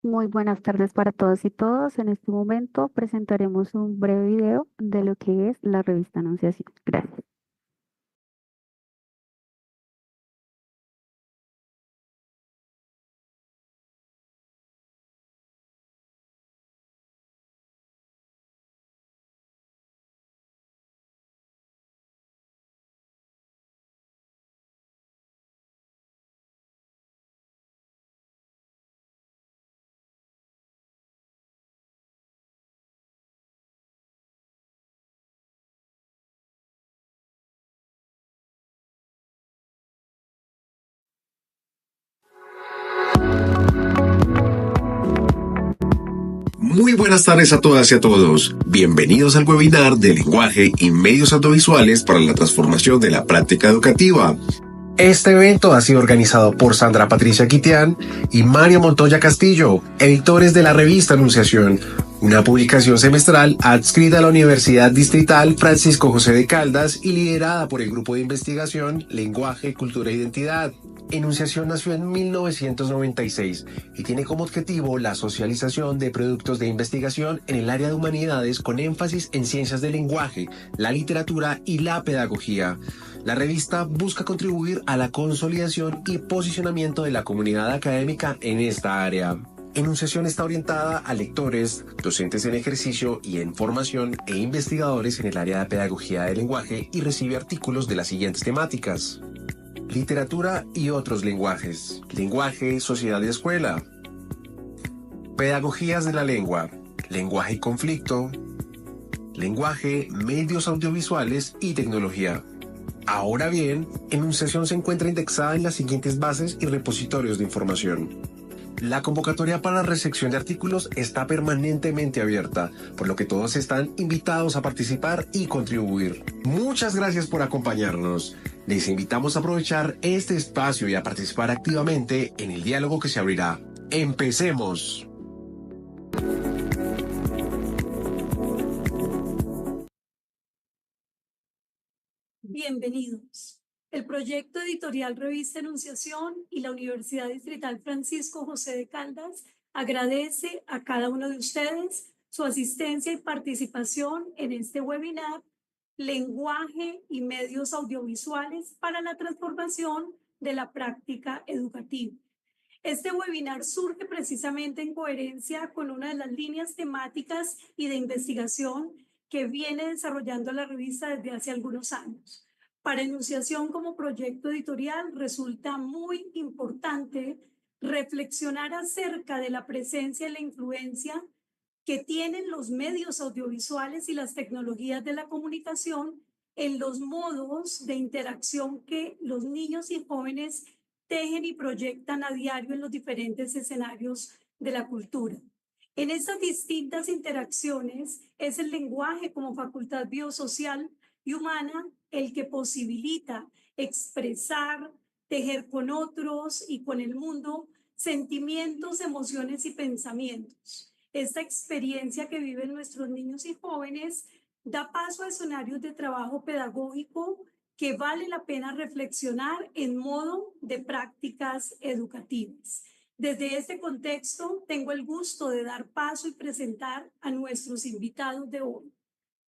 Muy buenas tardes para todos y todos. En este momento presentaremos un breve video de lo que es la revista Anunciación. Gracias. Muy buenas tardes a todas y a todos. Bienvenidos al webinar de lenguaje y medios audiovisuales para la transformación de la práctica educativa. Este evento ha sido organizado por Sandra Patricia Quitián y Mario Montoya Castillo, editores de la revista Anunciación, una publicación semestral adscrita a la Universidad Distrital Francisco José de Caldas y liderada por el grupo de investigación Lenguaje, Cultura e Identidad. Enunciación nació en 1996 y tiene como objetivo la socialización de productos de investigación en el área de humanidades con énfasis en ciencias del lenguaje, la literatura y la pedagogía. La revista busca contribuir a la consolidación y posicionamiento de la comunidad académica en esta área. Enunciación está orientada a lectores, docentes en ejercicio y en formación e investigadores en el área de pedagogía del lenguaje y recibe artículos de las siguientes temáticas: literatura y otros lenguajes, lenguaje, sociedad y escuela, pedagogías de la lengua, lenguaje y conflicto, lenguaje, medios audiovisuales y tecnología. Ahora bien, Enunciación se encuentra indexada en las siguientes bases y repositorios de información. La convocatoria para la recepción de artículos está permanentemente abierta, por lo que todos están invitados a participar y contribuir. Muchas gracias por acompañarnos. Les invitamos a aprovechar este espacio y a participar activamente en el diálogo que se abrirá. ¡Empecemos! Bienvenidos. El proyecto editorial Revista Enunciación y la Universidad Distrital Francisco José de Caldas agradece a cada uno de ustedes su asistencia y participación en este webinar Lenguaje y medios audiovisuales para la transformación de la práctica educativa. Este webinar surge precisamente en coherencia con una de las líneas temáticas y de investigación que viene desarrollando la revista desde hace algunos años. Para Enunciación como proyecto editorial resulta muy importante reflexionar acerca de la presencia y la influencia que tienen los medios audiovisuales y las tecnologías de la comunicación en los modos de interacción que los niños y jóvenes tejen y proyectan a diario en los diferentes escenarios de la cultura. En estas distintas interacciones es el lenguaje como facultad biosocial y humana el que posibilita expresar, tejer con otros y con el mundo sentimientos, emociones y pensamientos. Esta experiencia que viven nuestros niños y jóvenes da paso a escenarios de trabajo pedagógico que vale la pena reflexionar en modo de prácticas educativas. Desde este contexto, tengo el gusto de dar paso y presentar a nuestros invitados de hoy.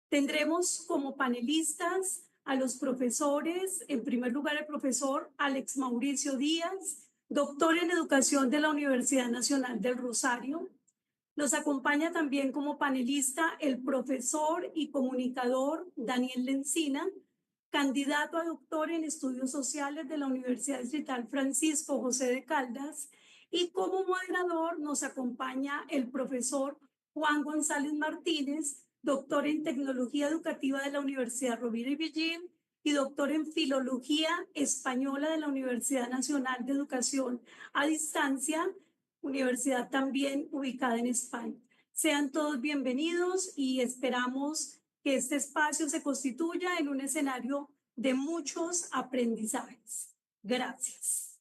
Tendremos como panelistas a los profesores, en primer lugar el profesor Alex Mauricio Díaz, doctor en educación de la Universidad Nacional del Rosario. Nos acompaña también como panelista el profesor y comunicador Daniel Lencina, candidato a doctor en estudios sociales de la Universidad Distrital Francisco José de Caldas. Y como moderador nos acompaña el profesor Juan González Martínez, doctor en tecnología educativa de la Universidad Rovira y Virgin y doctor en filología española de la Universidad Nacional de Educación a Distancia, universidad también ubicada en España. Sean todos bienvenidos y esperamos que este espacio se constituya en un escenario de muchos aprendizajes. Gracias.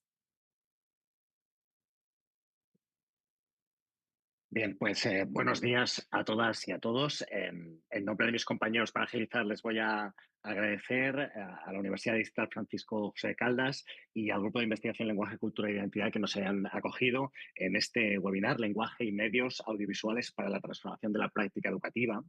Bien, pues buenos días a todas y a todos. En nombre de mis compañeros, para agilizar, les voy a agradecer a la Universidad Digital Francisco José de Caldas y al Grupo de Investigación Lenguaje, Cultura e Identidad que nos hayan acogido en este webinar Lenguaje y Medios Audiovisuales para la Transformación de la Práctica Educativa.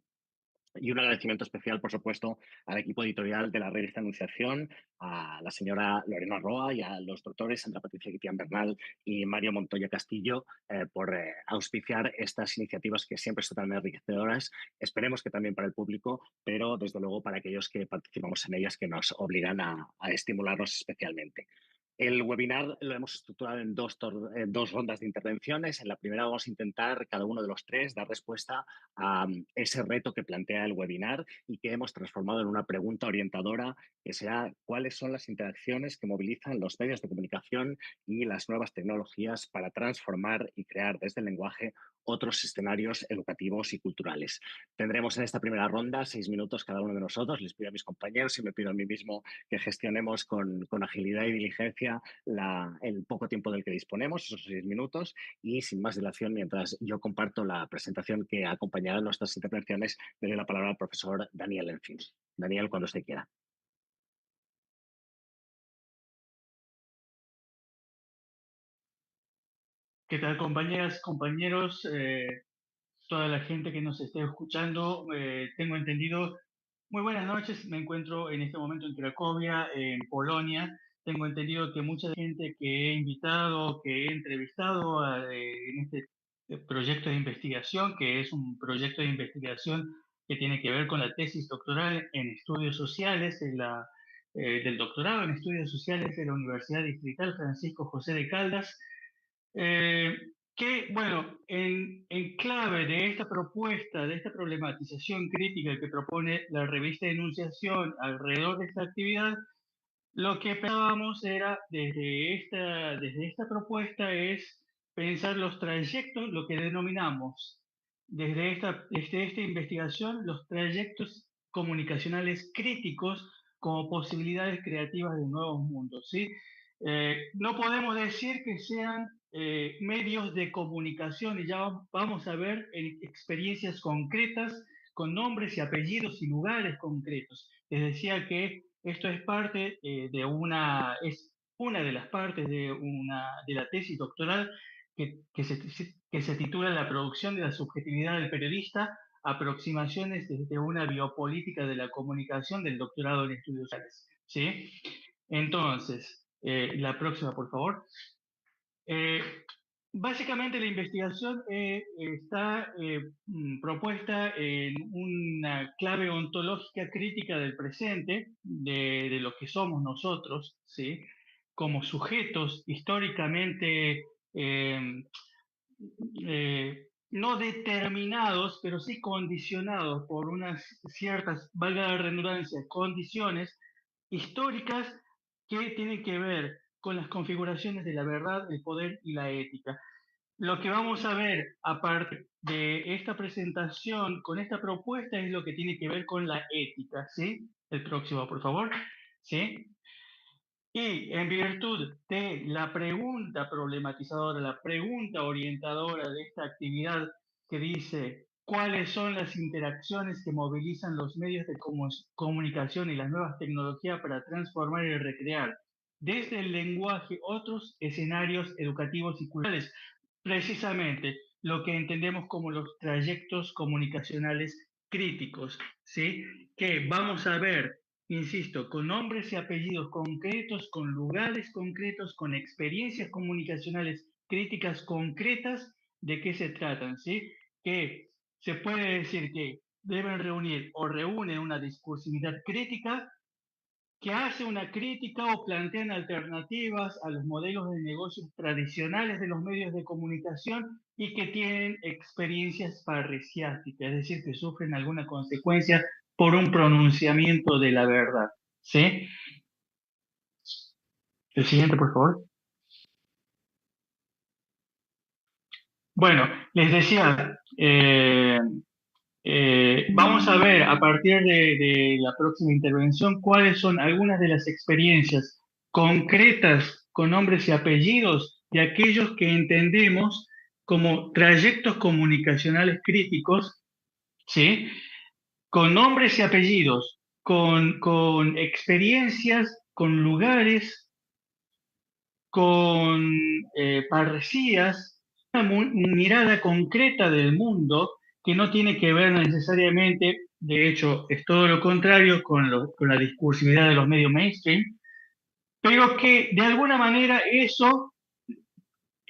Y un agradecimiento especial, por supuesto, al equipo editorial de la revista Anunciación, a la señora Lorena Roa y a los doctores Sandra Patricia Guitián Bernal y Mario Montoya Castillo por auspiciar estas iniciativas que siempre son tan enriquecedoras. Esperemos que también para el público, pero desde luego para aquellos que participamos en ellas que nos obligan a estimularnos especialmente. El webinar lo hemos estructurado en dos rondas de intervenciones. En la primera vamos a intentar, cada uno de los tres, dar respuesta a ese reto que plantea el webinar y que hemos transformado en una pregunta orientadora, que será cuáles son las interacciones que movilizan los medios de comunicación y las nuevas tecnologías para transformar y crear desde el lenguaje otros escenarios educativos y culturales. Tendremos en esta primera ronda 6 minutos cada uno de nosotros. Les pido a mis compañeros y me pido a mí mismo que gestionemos con agilidad y diligencia el poco tiempo del que disponemos, esos 6 minutos, y sin más dilación, mientras yo comparto la presentación que acompañará nuestras intervenciones, le doy la palabra al profesor Daniel Enfins. Daniel, cuando usted quiera. ¿Qué tal, compañeras, compañeros? Toda la gente que nos esté escuchando, tengo entendido. Muy buenas noches, me encuentro en este momento en Cracovia, en Polonia. Tengo entendido que mucha gente que he invitado, que he entrevistado en este proyecto de investigación, que es un proyecto de investigación que tiene que ver con la tesis doctoral en estudios sociales, del doctorado en estudios sociales de la Universidad Distrital Francisco José de Caldas. Eh, bueno, en clave de esta propuesta, de esta problematización crítica que propone la revista Enunciación alrededor de esta actividad, lo que pensábamos era, desde esta propuesta, es pensar los trayectos, lo que denominamos desde esta investigación, los trayectos comunicacionales críticos como posibilidades creativas de nuevos mundos, ¿sí? No podemos decir que sean medios de comunicación, y ya vamos a ver experiencias concretas con nombres y apellidos y lugares concretos. Les decía que esto es parte es una de las partes de la tesis doctoral que se titula La producción de la subjetividad del periodista, aproximaciones desde una biopolítica de la comunicación del doctorado en estudios sociales. ¿Sí? Entonces, la próxima, por favor. Eh, Básicamente la investigación está propuesta en una clave ontológica crítica del presente, de lo que somos nosotros, ¿sí? Como sujetos históricamente no determinados, pero sí condicionados por unas ciertas, valga la redundancia, condiciones históricas que tienen que ver con las configuraciones de la verdad, el poder y la ética. Lo que vamos a ver aparte de esta presentación, con esta propuesta, es lo que tiene que ver con la ética, ¿sí? El próximo, por favor. ¿Sí? Y en virtud de la pregunta problematizadora, la pregunta orientadora de esta actividad que dice cuáles son las interacciones que movilizan los medios de comunicación y las nuevas tecnologías para transformar y recrear desde el lenguaje otros escenarios educativos y culturales, precisamente lo que entendemos como los trayectos comunicacionales críticos, ¿sí? Que vamos a ver, insisto, con nombres y apellidos concretos, con lugares concretos, con experiencias comunicacionales críticas concretas, de qué se tratan, ¿sí? Que se puede decir que deben reunir o reúnen una discursividad crítica que hace una crítica o plantean alternativas a los modelos de negocios tradicionales de los medios de comunicación y que tienen experiencias parriciásticas, es decir, que sufren alguna consecuencia por un pronunciamiento de la verdad. ¿Sí? El siguiente, por favor. Bueno, les decía, vamos a ver a partir de la próxima intervención cuáles son algunas de las experiencias concretas con nombres y apellidos de aquellos que entendemos como trayectos comunicacionales críticos, ¿sí? Con nombres y apellidos, con experiencias, con lugares, con parresías, una mirada concreta del mundo que no tiene que ver necesariamente, de hecho, es todo lo contrario con la discursividad de los medios mainstream, pero que de alguna manera eso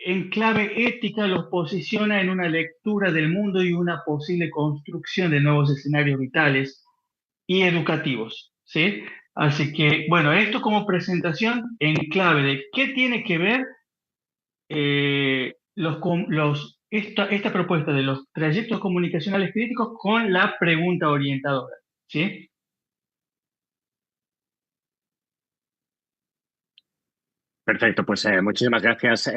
en clave ética los posiciona en una lectura del mundo y una posible construcción de nuevos escenarios vitales y educativos, ¿sí? Así que, bueno, esto como presentación en clave de qué tiene que ver esta propuesta de los trayectos comunicacionales críticos con la pregunta orientadora, ¿sí? Perfecto, pues muchísimas gracias,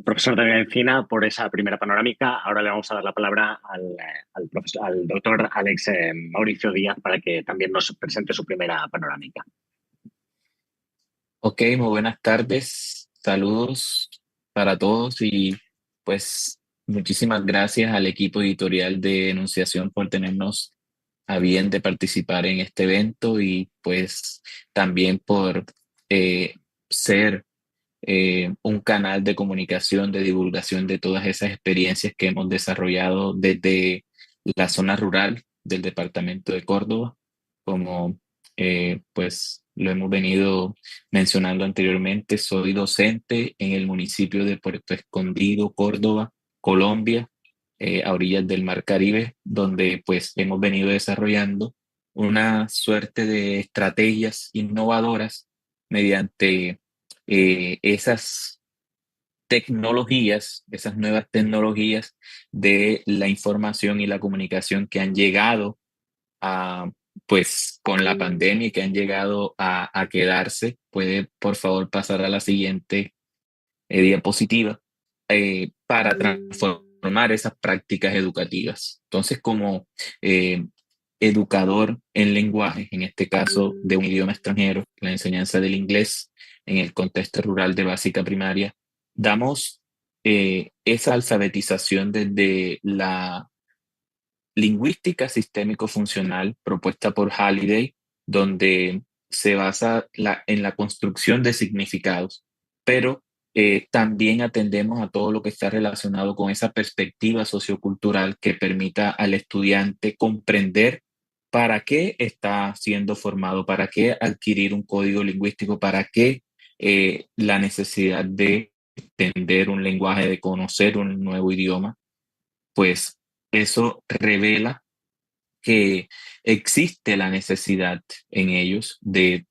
profesor Daniel Encina, por esa primera panorámica. Ahora le vamos a dar la palabra al doctor Alex Mauricio Díaz para que también nos presente su primera panorámica. Ok, muy buenas tardes, saludos para todos y pues muchísimas gracias al equipo editorial de Enunciación por tenernos a bien de participar en este evento y pues también por eh, ser un canal de comunicación, de divulgación de todas esas experiencias que hemos desarrollado desde la zona rural del departamento de Córdoba, como pues lo hemos venido mencionando anteriormente. Soy docente en el municipio de Puerto Escondido, Córdoba, Colombia, a orillas del Mar Caribe, donde pues hemos venido desarrollando una suerte de estrategias innovadoras mediante esas tecnologías, esas nuevas tecnologías de la información y la comunicación que han llegado a, pues con la pandemia y que han llegado a quedarse. Puede, por favor, pasar a la siguiente diapositiva para transformar esas prácticas educativas. Entonces, como educador en lenguaje, en este caso de un idioma extranjero, la enseñanza del inglés en el contexto rural de básica primaria, damos esa alfabetización desde la lingüística sistémico-funcional propuesta por Halliday, donde se basa en la construcción de significados, pero también atendemos a todo lo que está relacionado con esa perspectiva sociocultural que permita al estudiante comprender para qué está siendo formado, para qué adquirir un código lingüístico, para qué la necesidad de entender un lenguaje, de conocer un nuevo idioma, pues eso revela que existe la necesidad en ellos de,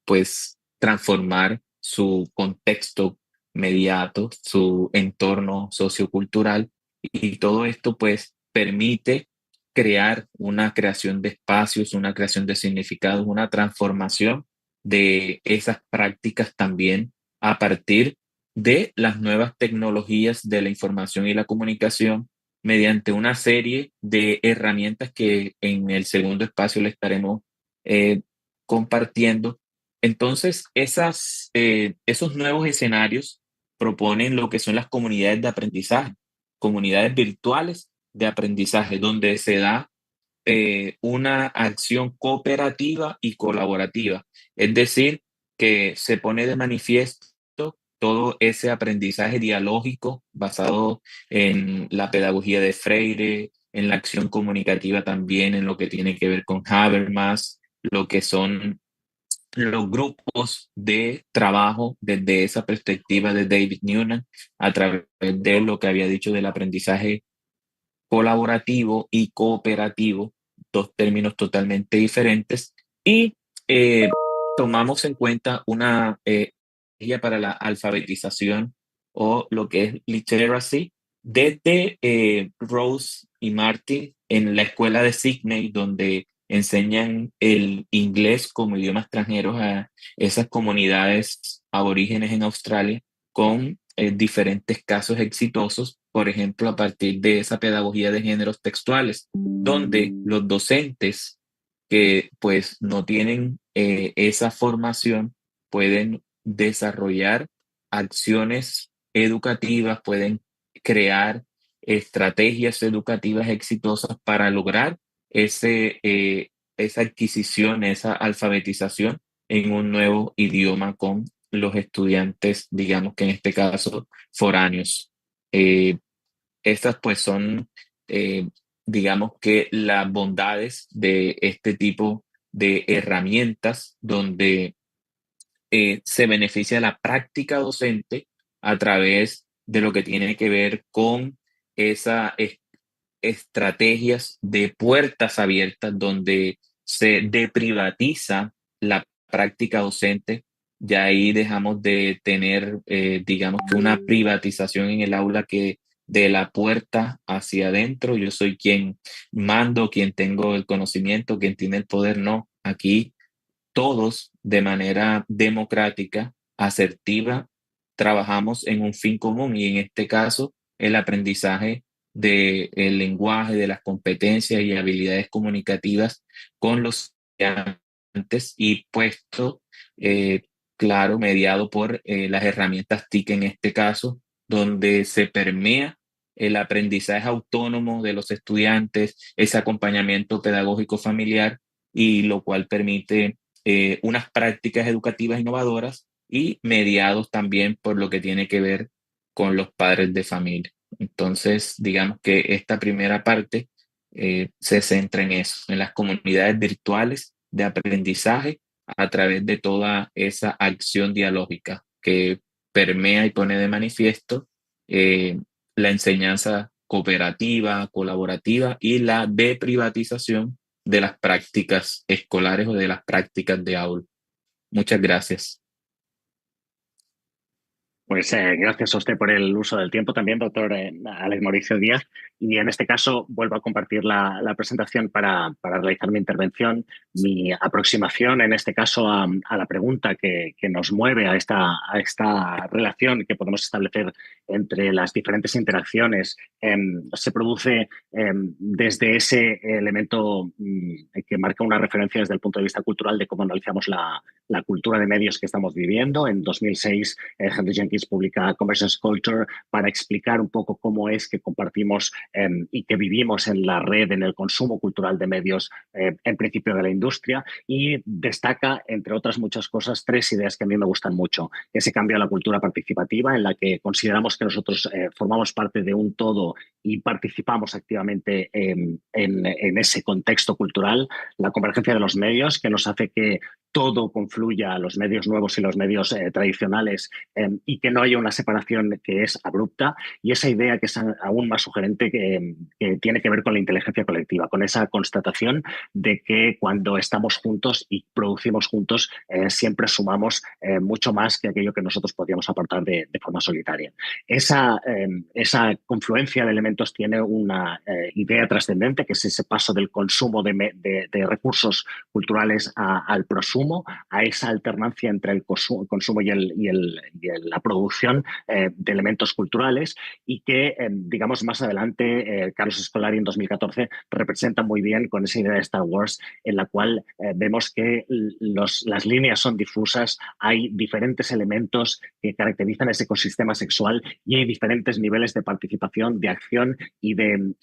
pues, transformar su contexto mediato, su entorno sociocultural, y todo esto, pues, permite crear una creación de espacios, una creación de significados, una transformación de esas prácticas también a partir de las nuevas tecnologías de la información y la comunicación mediante una serie de herramientas que en el segundo espacio le estaremos eh, compartiendo. Entonces, esos nuevos escenarios proponen lo que son las comunidades de aprendizaje, comunidades virtuales de aprendizaje, donde se da una acción cooperativa y colaborativa. Es decir, que se pone de manifiesto todo ese aprendizaje dialógico basado en la pedagogía de Freire, en la acción comunicativa también, en lo que tiene que ver con Habermas, lo que son los grupos de trabajo desde esa perspectiva de David Newman, a través de lo que había dicho del aprendizaje colaborativo y cooperativo, dos términos totalmente diferentes, y tomamos en cuenta una guía para la alfabetización o lo que es literacy desde Rose y Martin en la escuela de Sydney, donde enseñan el inglés como idioma extranjero a esas comunidades aborígenes en Australia con diferentes casos exitosos, por ejemplo, a partir de esa pedagogía de géneros textuales, donde los docentes que pues no tienen esa formación pueden desarrollar acciones educativas, pueden crear estrategias educativas exitosas para lograr esa adquisición, esa alfabetización en un nuevo idioma con los estudiantes, digamos que en este caso, foráneos. Estas pues son, eh, digamos que las bondades de este tipo de herramientas donde se beneficia la práctica docente a través de lo que tiene que ver con esas estrategias de puertas abiertas donde se deprivatiza la práctica docente. Ya ahí dejamos de tener, digamos que una privatización en el aula que de la puerta hacia adentro, yo soy quien mando, quien tengo el conocimiento, quien tiene el poder, no. Aquí todos de manera democrática, asertiva, trabajamos en un fin común y en este caso el aprendizaje del lenguaje, de las competencias y habilidades comunicativas con los estudiantes y puesto, eh, claro, mediado por las herramientas TIC en este caso, donde se permea el aprendizaje autónomo de los estudiantes, ese acompañamiento pedagógico familiar y lo cual permite unas prácticas educativas innovadoras y mediados también por lo que tiene que ver con los padres de familia. Entonces, digamos que esta primera parte se centra en eso, en las comunidades virtuales de aprendizaje a través de toda esa acción dialógica que permea y pone de manifiesto eh, la enseñanza cooperativa, colaborativa y la deprivatización de las prácticas escolares o de las prácticas de aula. Muchas gracias. Pues gracias a usted por el uso del tiempo también, doctor Alex Mauricio Díaz. Y en este caso vuelvo a compartir la presentación para realizar mi intervención, mi aproximación en este caso a la pregunta que nos mueve a esta relación que podemos establecer entre las diferentes interacciones. Se produce desde ese elemento que marca una referencia desde el punto de vista cultural de cómo analizamos la cultura de medios que estamos viviendo. En 2006, Henry Jenkins publica Convergence Culture para explicar un poco cómo es que compartimos y que vivimos en la red, en el consumo cultural de medios, en principio de la industria, y destaca, entre otras muchas cosas, tres ideas que a mí me gustan mucho. Ese cambio a la cultura participativa, en la que consideramos que nosotros formamos parte de un todo y participamos activamente en ese contexto cultural. La convergencia de los medios, que nos hace que todo confluya a los medios nuevos y los medios tradicionales y que no haya una separación que es abrupta, y esa idea que es aún más sugerente que tiene que ver con la inteligencia colectiva, con esa constatación de que cuando estamos juntos y producimos juntos siempre sumamos mucho más que aquello que nosotros podríamos aportar de forma solitaria. Esa confluencia de elementos tiene una idea trascendente, que es ese paso del consumo de recursos culturales al prosumo, a esa alternancia entre el consumo y la producción de elementos culturales, y que, digamos, más adelante Carlos Scolari en 2014 representa muy bien con esa idea de Star Wars, en la cual vemos que las líneas son difusas, hay diferentes elementos que caracterizan ese ecosistema sexual y hay diferentes niveles de participación, de acción y de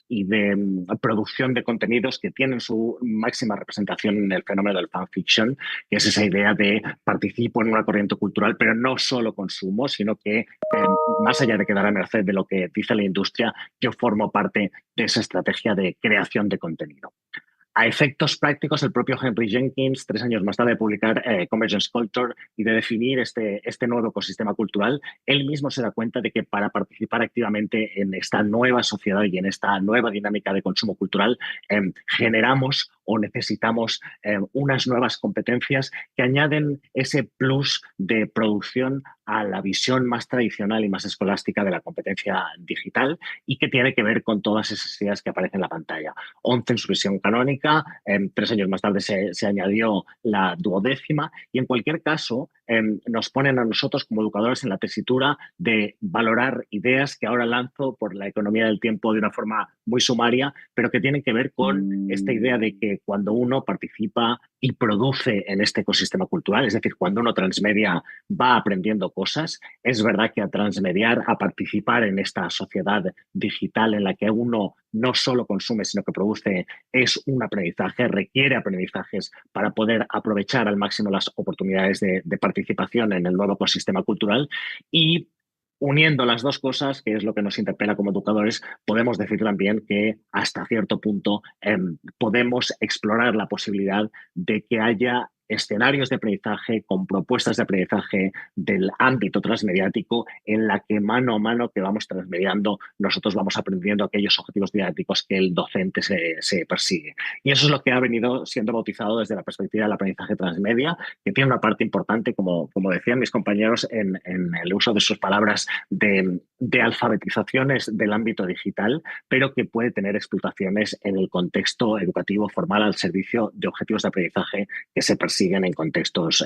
producción de contenidos que tienen su máxima representación en el fenómeno del fanfiction, que es esa idea de participo en una corriente cultural, pero no solo consumo, sino que más allá de quedar a merced de lo que dice la industria, yo formo parte de esa estrategia de creación de contenido. A efectos prácticos, el propio Henry Jenkins, 3 años más tarde de publicar Convergence Culture y de definir este nuevo ecosistema cultural, él mismo se da cuenta de que para participar activamente en esta nueva sociedad y en esta nueva dinámica de consumo cultural, generamos o necesitamos unas nuevas competencias que añaden ese plus de producción a la visión más tradicional y más escolástica de la competencia digital, y que tiene que ver con todas esas ideas que aparecen en la pantalla. ONCE en su visión canónica, única, 3 años más tarde se añadió la duodécima, y en cualquier caso nos ponen a nosotros como educadores en la tesitura de valorar ideas que ahora lanzo por la economía del tiempo de una forma muy sumaria, pero que tienen que ver con esta idea de que cuando uno participa y produce en este ecosistema cultural, es decir, cuando uno transmedia va aprendiendo cosas, es verdad que a transmediar, a participar en esta sociedad digital en la que uno no solo consume, sino que produce, es un aprendizaje, requiere aprendizajes para poder aprovechar al máximo las oportunidades de participación en el nuevo ecosistema cultural. Y uniendo las dos cosas, que es lo que nos interpela como educadores, podemos decir también que hasta cierto punto podemos explorar la posibilidad de que haya escenarios de aprendizaje con propuestas de aprendizaje del ámbito transmediático en la que mano a mano que vamos transmediando nosotros vamos aprendiendo aquellos objetivos didácticos que el docente se persigue. Y eso es lo que ha venido siendo bautizado desde la perspectiva del aprendizaje transmedia, que tiene una parte importante, como decían mis compañeros, en el uso de sus palabras de alfabetizaciones del ámbito digital, pero que puede tener explotaciones en el contexto educativo formal al servicio de objetivos de aprendizaje que se persiguen en contextos.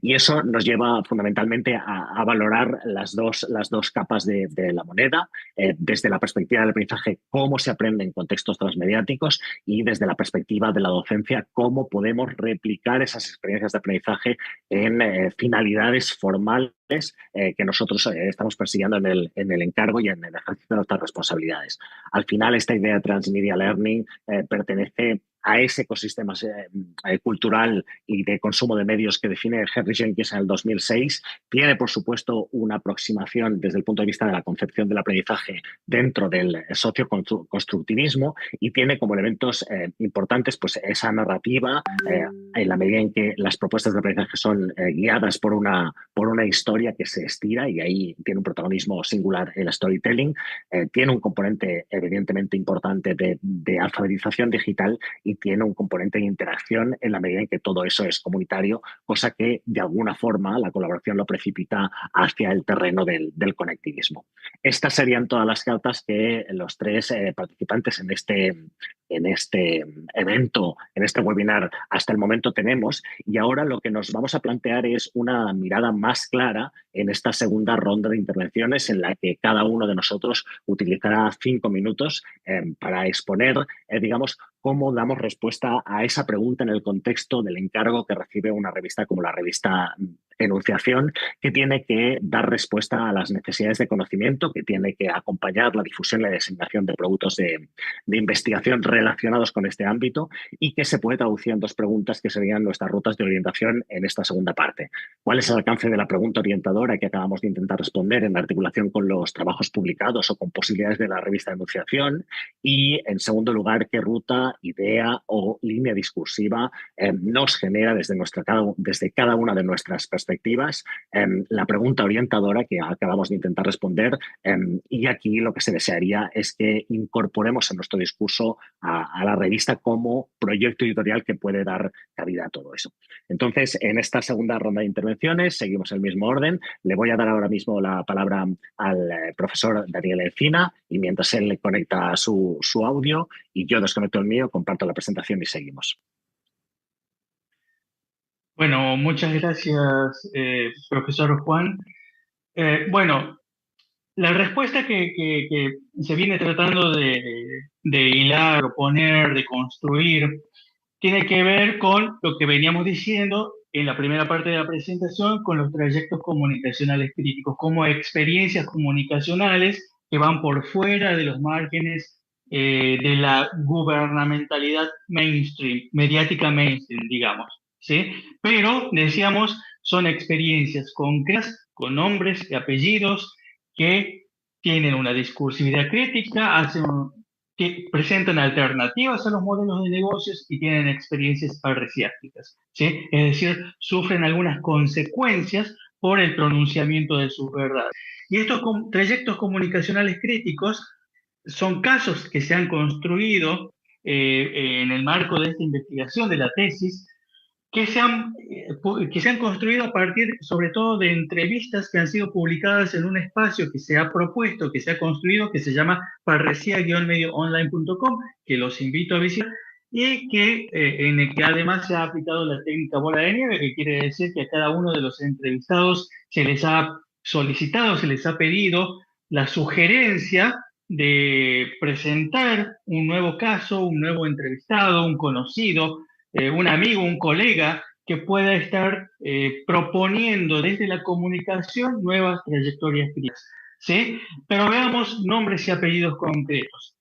Y eso nos lleva fundamentalmente a valorar las dos capas de la moneda, desde la perspectiva del aprendizaje, cómo se aprende en contextos transmediáticos, y desde la perspectiva de la docencia, cómo podemos replicar esas experiencias de aprendizaje en finalidades formales que nosotros estamos persiguiendo en el encargo y en el ejercicio de nuestras responsabilidades. Al final, esta idea de Transmedia Learning pertenece a ese ecosistema cultural y de consumo de medios que define Henry Jenkins en el 2006. Tiene, por supuesto, una aproximación desde el punto de vista de la concepción del aprendizaje dentro del socioconstructivismo, y tiene como elementos importantes pues, esa narrativa en la medida en que las propuestas de aprendizaje son guiadas por una historia que se estira, y ahí tiene un protagonismo singular el storytelling. Tiene un componente evidentemente importante de alfabetización digital, y tiene un componente de interacción en la medida en que todo eso es comunitario, cosa que de alguna forma la colaboración lo precipita hacia el terreno del conectivismo. Estas serían todas las cartas que los tres participantes en este evento, en este webinar, hasta el momento tenemos, y ahora lo que nos vamos a plantear es una mirada más clara en esta segunda ronda de intervenciones, en la que cada uno de nosotros utilizará 5 minutos para exponer, digamos, cómo damos respuesta a esa pregunta en el contexto del encargo que recibe una revista como la revista Enunciación, que tiene que dar respuesta a las necesidades de conocimiento, que tiene que acompañar la difusión y la diseminación de productos de investigación relacionados con este ámbito, y que se puede traducir en 2 preguntas que serían nuestras rutas de orientación en esta segunda parte. ¿Cuál es el alcance de la pregunta orientadora que acabamos de intentar responder en articulación con los trabajos publicados o con posibilidades de la revista Enunciación? Y, en segundo lugar, ¿qué ruta, idea o línea discursiva nos genera desde cada una de nuestras perspectivas la pregunta orientadora que acabamos de intentar responder? Y aquí lo que se desearía es que incorporemos en nuestro discurso a la revista como proyecto editorial que puede dar cabida a todo eso. Entonces, en esta segunda ronda de intervenciones seguimos el mismo orden. Le voy a dar ahora mismo la palabra al profesor Daniel Encina, y mientras él le conecta su audio y yo desconecto el mío, comparto la presentación y seguimos. Bueno, muchas gracias, profesor Juan. Bueno, la respuesta que se viene tratando de hilar, proponer, de construir, tiene que ver con lo que veníamos diciendo en la primera parte de la presentación, con los trayectos comunicacionales críticos, como experiencias comunicacionales que van por fuera de los márgenes de la gubernamentalidad mainstream, mediática mainstream, digamos, ¿sí? Pero, decíamos, son experiencias concretas, con nombres y apellidos, que tienen una discursividad crítica, que presentan alternativas a los modelos de negocios y tienen experiencias parriciásticas, ¿sí? Es decir, sufren algunas consecuencias por el pronunciamiento de sus verdades. Y estos trayectos comunicacionales críticos son casos que se han construido en el marco de esta investigación de la tesis, que se han construido a partir sobre todo de entrevistas que han sido publicadas en un espacio que se ha propuesto, que se ha construido, que se llama parresia-medioonline.com, que los invito a visitar, y en el que además se ha aplicado la técnica bola de nieve, que quiere decir que a cada uno de los entrevistados se les ha solicitado, se les ha pedido la sugerencia de presentar un nuevo caso, un nuevo entrevistado, un conocido, un amigo, un colega que pueda estar proponiendo desde la comunicación nuevas trayectorias críticas, ¿sí? Pero veamos nombres y apellidos concretos.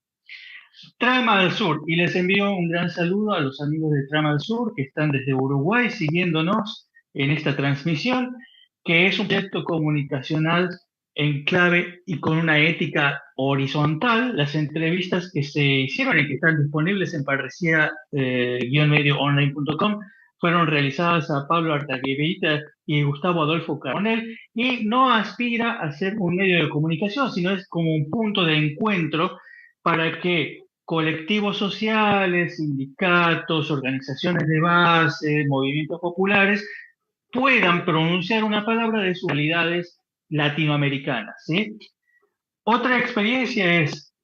Trama del Sur, y les envío un gran saludo a los amigos de Trama del Sur que están desde Uruguay siguiéndonos en esta transmisión, que es un proyecto comunicacional en clave y con una ética horizontal. Las entrevistas que se hicieron y que están disponibles en parresía-medioonline.com fueron realizadas a Pablo Artaguevita y Gustavo Adolfo Carbonell, y no aspira a ser un medio de comunicación, sino es como un punto de encuentro para que colectivos sociales, sindicatos, organizaciones de base, movimientos populares puedan pronunciar una palabra de sus realidades latinoamericanas, ¿sí? Otra experiencia es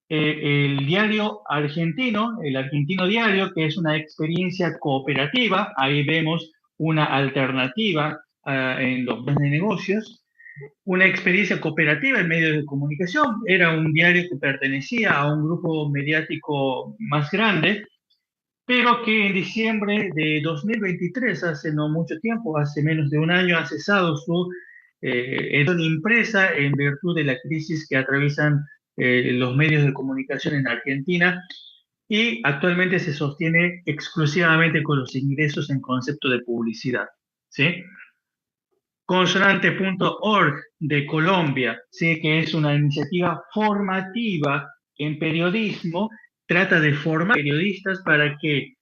el diario argentino, el Argentino Diario, que es una experiencia cooperativa. Ahí vemos una alternativa en los planes de negocios, una experiencia cooperativa en medios de comunicación. Era un diario que pertenecía a un grupo mediático más grande, pero que en diciembre de 2023, hace no mucho tiempo, hace menos de un año, ha cesado su edición impresa en virtud de la crisis que atraviesan los medios de comunicación en Argentina, y actualmente se sostiene exclusivamente con los ingresos en concepto de publicidad, ¿sí? Consonante.org de Colombia, ¿sí? Que es una iniciativa formativa en periodismo, trata de formar periodistas para que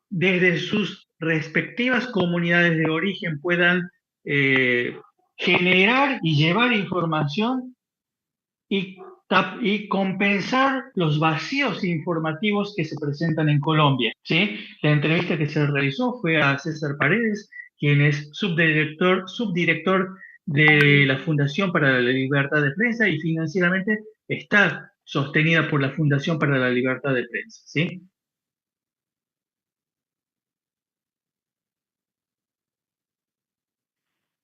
desde sus respectivas comunidades de origen puedan eh, generar y llevar información y, y compensar los vacíos informativos que se presentan en Colombia, ¿sí? La entrevista que se realizó fue a César Paredes, quien es subdirector de la Fundación para la Libertad de Prensa, y financieramente está sostenida por la Fundación para la Libertad de Prensa, ¿sí?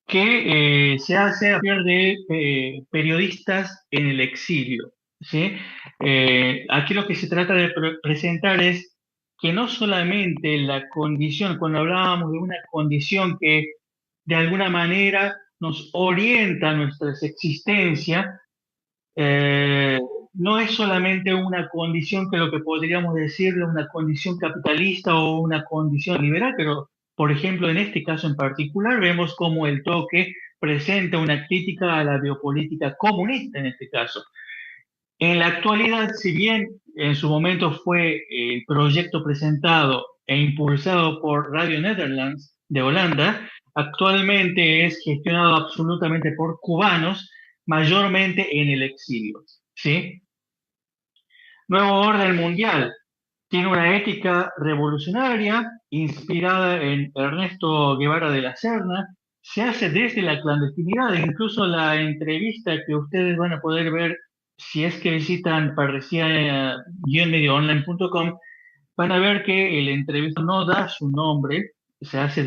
Que se hace a partir de periodistas en el exilio, ¿sí? Aquí lo que se trata de presentar es que no solamente la condición, cuando hablábamos de una condición que de alguna manera nos orienta nuestra existencia, eh, no es solamente una condición que lo que podríamos decirle una condición capitalista o una condición liberal, pero por ejemplo en este caso en particular vemos cómo el toque presenta una crítica a la biopolítica comunista en este caso. En la actualidad, si bien en su momento fue el proyecto presentado e impulsado por Radio Netherlands de Holanda, actualmente es gestionado absolutamente por cubanos, mayormente en el exilio, ¿sí? Nuevo orden mundial. Tiene una ética revolucionaria inspirada en Ernesto Guevara de la Serna. Se hace desde la clandestinidad. Incluso la entrevista que ustedes van a poder ver si es que visitan parresía-medioonline.com, van a ver que el entrevista no da su nombre. Se hizo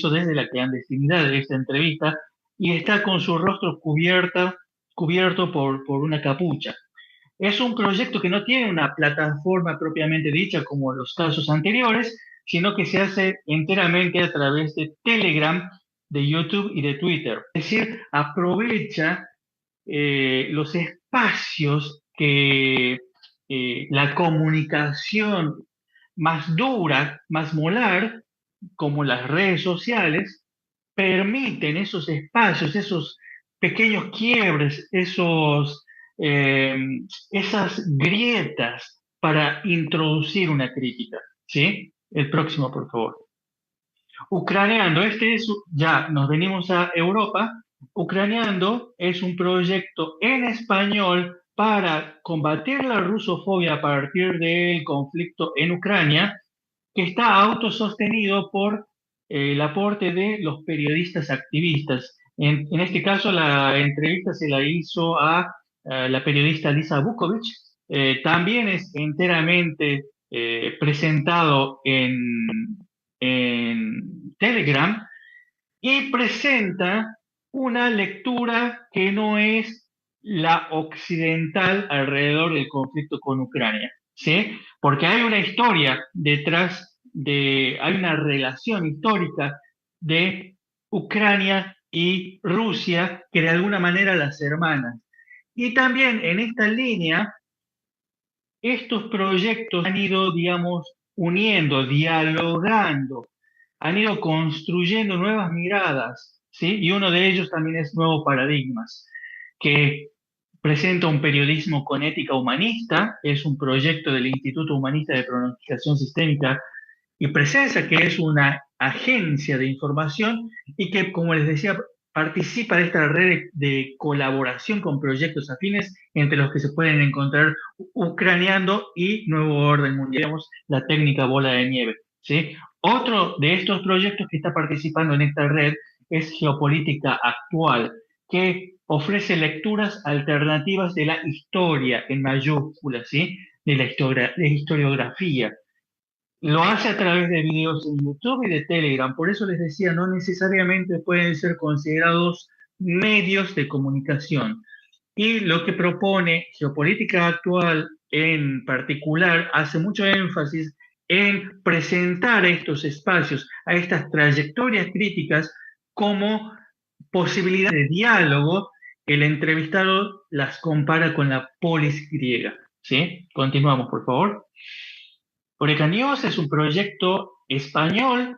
desde la clandestinidad de esta entrevista, y está con su rostro cubierto por una capucha. Es un proyecto que no tiene una plataforma propiamente dicha como los casos anteriores, sino que se hace enteramente a través de Telegram, de YouTube y de Twitter. Es decir, aprovecha los espacios que la comunicación más dura, más molar, como las redes sociales, permiten esos espacios, esos pequeños quiebres, eh, esas grietas para introducir una crítica, ¿sí? El próximo, por favor. Ucraneando, ya nos venimos a Europa. Ucraneando es un proyecto en español para combatir la rusofobia a partir del conflicto en Ucrania, que está autosostenido por el aporte de los periodistas activistas. En este caso, la entrevista se la hizo a la periodista Lisa Vukovic. También es enteramente presentado en Telegram y presenta una lectura que no es la occidental alrededor del conflicto con Ucrania, ¿sí? Porque hay una historia detrás hay una relación histórica de Ucrania y Rusia que de alguna manera las hermanan. Y también en esta línea, estos proyectos han ido, digamos, uniendo, dialogando, han ido construyendo nuevas miradas, ¿sí? Y uno de ellos también es Nuevos Paradigmas, que presenta un periodismo con ética humanista, es un proyecto del Instituto Humanista de Pronosticación Sistémica y Presencia, que es una agencia de información y que, como les decía, participa de esta red de colaboración con proyectos afines, entre los que se pueden encontrar Ucraniando y Nuevo Orden Mundial, digamos, la técnica bola de nieve, ¿sí? Otro de estos proyectos que está participando en esta red es Geopolítica Actual, que ofrece lecturas alternativas de la historia en mayúsculas, ¿sí? De historiografía. Lo hace a través de videos en YouTube y de Telegram. Por eso les decía, no necesariamente pueden ser considerados medios de comunicación. Y lo que propone Geopolítica Actual en particular hace mucho énfasis en presentar estos espacios, a estas trayectorias críticas como posibilidad de diálogo. El entrevistado las compara con la polis griega. ¿Sí? Continuamos, por favor. Oreca News es un proyecto español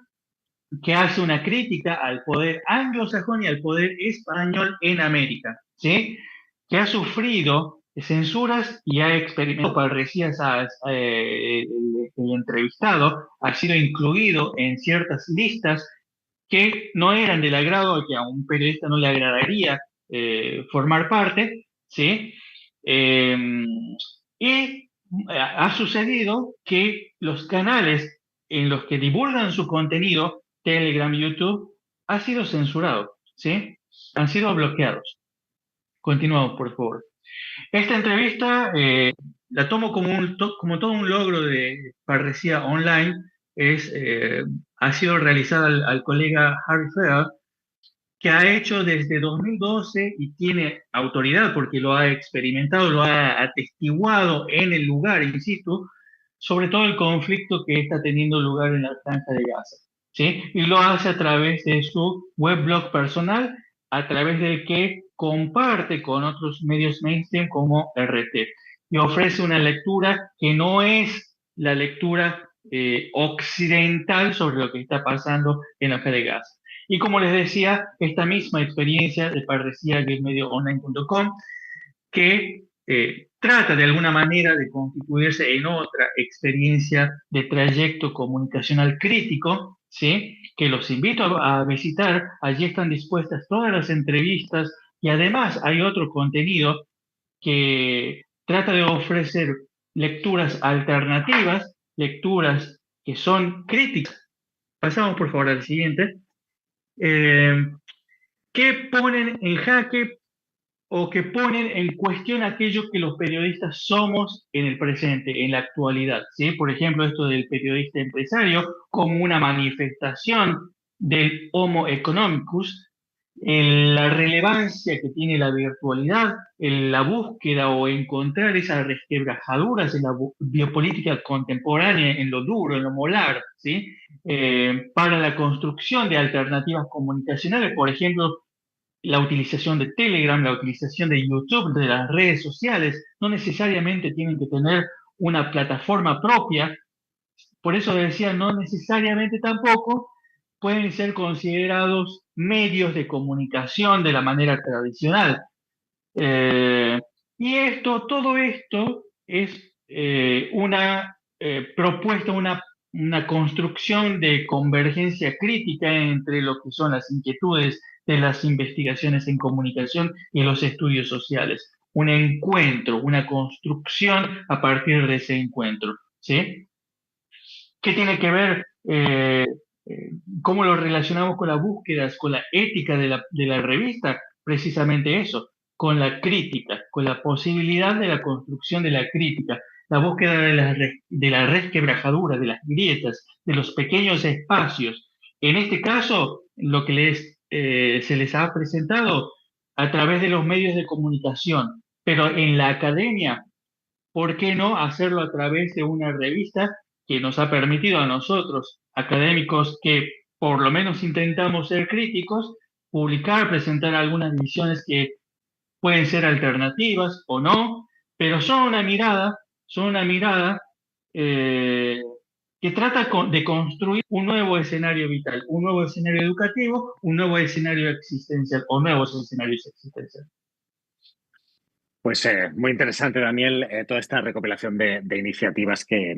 que hace una crítica al poder anglosajón y al poder español en América, ¿sí? Que ha sufrido censuras y ha experimentado, parecía el entrevistado, ha sido incluido en ciertas listas que no eran del agrado, que a un periodista no le agradaría formar parte, ¿sí? Eh, y ha sucedido que los canales en los que divulgan su contenido, Telegram, YouTube, ha sido censurado, ¿sí? Han sido bloqueados. Continuamos, por favor. Esta entrevista la tomo como todo un logro de Parresía Online. Ha sido realizada al colega Harry Fair, que ha hecho desde 2012 y tiene autoridad porque lo ha experimentado, lo ha atestiguado en el lugar, insisto, sobre todo el conflicto que está teniendo lugar en la Franja de Gaza, ¿sí? Y lo hace a través de su webblog personal, a través del que comparte con otros medios mainstream como RT. Y ofrece una lectura que no es la lectura occidental sobre lo que está pasando en la Franja de Gaza. Y como les decía, esta misma experiencia de Parresía, que es medioonline.com, que trata de alguna manera de constituirse en otra experiencia de trayecto comunicacional crítico, ¿sí? Que los invito a visitar. Allí están dispuestas todas las entrevistas y además hay otro contenido que trata de ofrecer lecturas alternativas, lecturas que son críticas. Pasamos por favor al siguiente. Que ponen en jaque o que ponen en cuestión aquello que los periodistas somos en el presente, en la actualidad, ¿sí? Por ejemplo, esto del periodista empresario como una manifestación del Homo economicus, en la relevancia que tiene la virtualidad, en la búsqueda o encontrar esas resquebrajaduras en la biopolítica contemporánea, en lo duro, en lo molar, ¿sí? Para la construcción de alternativas comunicacionales, por ejemplo, la utilización de Telegram, la utilización de YouTube, de las redes sociales, no necesariamente tienen que tener una plataforma propia. Por eso decía, no necesariamente tampoco pueden ser considerados medios de comunicación de la manera tradicional. Y todo esto es una propuesta, una construcción de convergencia crítica entre lo que son las inquietudes de las investigaciones en comunicación y los estudios sociales. Un encuentro, una construcción a partir de ese encuentro, ¿sí? ¿Qué tiene que ver? ¿Cómo lo relacionamos con las búsquedas, con la ética de la revista? Precisamente eso, con la crítica, con la posibilidad de la construcción de la crítica. la búsqueda de la resquebrajadura, de las grietas, de los pequeños espacios. En este caso, lo que se les ha presentado a través de los medios de comunicación, pero en la academia, ¿por qué no hacerlo a través de una revista que nos ha permitido a nosotros, académicos que por lo menos intentamos ser críticos, publicar, presentar algunas visiones que pueden ser alternativas o no, pero son una mirada eh, que trata de construir un nuevo escenario vital, un nuevo escenario educativo, un nuevo escenario existencial o nuevos escenarios existenciales. Pues muy interesante, Daniel, toda esta recopilación de iniciativas que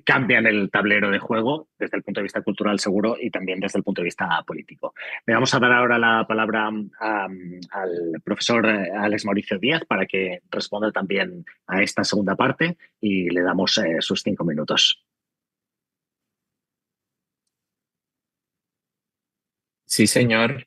cambian el tablero de juego desde el punto de vista cultural seguro y también desde el punto de vista político. Le vamos a dar ahora la palabra al profesor Alex Mauricio Díaz para que responda también a esta segunda parte y le damos sus 5 minutos. Sí, señor.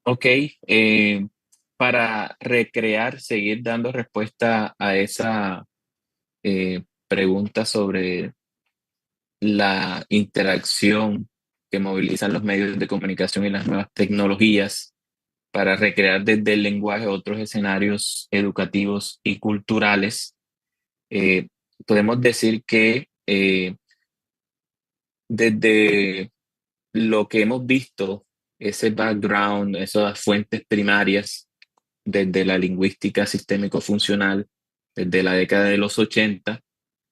Ok, para recrear, seguir dando respuesta a esa pregunta sobre la interacción que movilizan los medios de comunicación y las nuevas tecnologías para recrear desde el lenguaje otros escenarios educativos y culturales. Podemos decir que desde lo que hemos visto, ese background, esas fuentes primarias, desde la lingüística sistémico-funcional, desde la década de los 80,